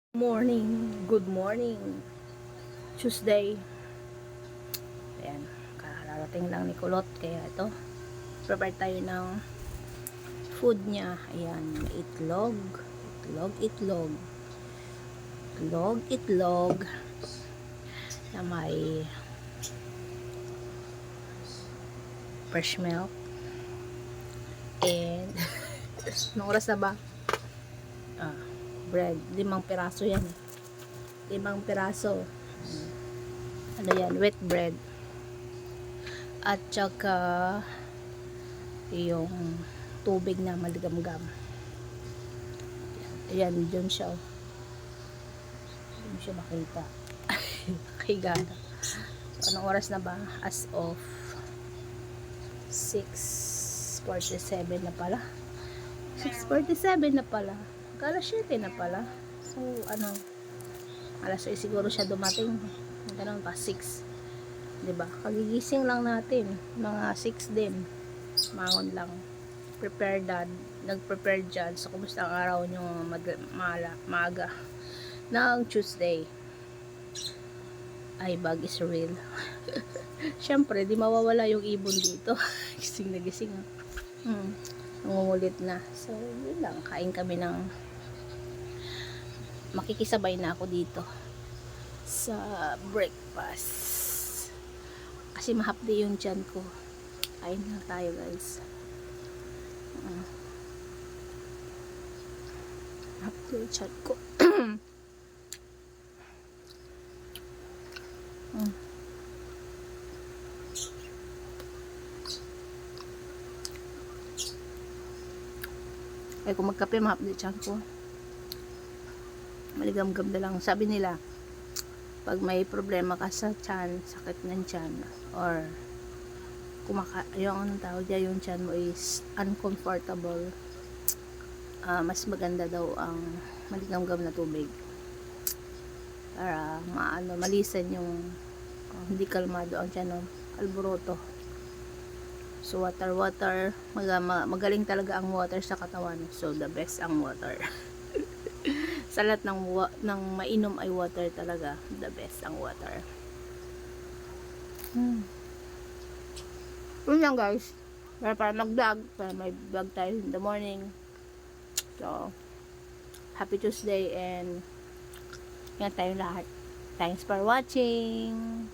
Good morning. Tuesday. Ayan, kararating lang ni Kulot. Kaya ito, prepare tayo ng food niya. Ayan, may itlog. Itlog. Na may fresh milk. And, anong oras na ba? Bread. 5 piraso yan. 5 piraso. Ano yan? Wet bread. At saka yung tubig na maligamgam. Ayan, dyan siya. Hindi siya makita. Kahiga na. So, anong oras na ba? As of 6:47 na pala. 6:47 na pala. Alas 7 na pala. So, alas 6 siguro siya dumating. Ganun pa, 6. Diba? Kagigising lang natin. Mga 6 din. Mangon lang. Nag-prepare dyan. So, kumusta ang araw nyo maaga ng Tuesday? Ay, bag is real. Siyempre, di mawawala yung ibon dito. Gising na gising. Nangungulit na. So, yun lang. Kain kami ng makikisabay na ako dito sa breakfast. Kasi mahapdi yung tiyan ko. Kain na tayo, guys. Mahapdi yung tiyan ko. Ay, kung magkape, mahapdi yung tiyan ko. Maligamgam na lang. Sabi nila, pag may problema ka sa tiyan, sakit ng tiyan, or yung anong tawag dyan, yung tiyan mo is uncomfortable, mas maganda daw ang maligamgam na tubig para malisan yung hindi kalmado ang tiyan, no? Alboroto. So water, magaling talaga ang water sa katawan. So the best ang water. Sa lahat ng mainom ay water talaga. The best ang water. Yun lang, guys. Para mag-vlog. Para may vlog tayo in the morning. So, happy Tuesday and ingat tayong lahat. Thanks for watching.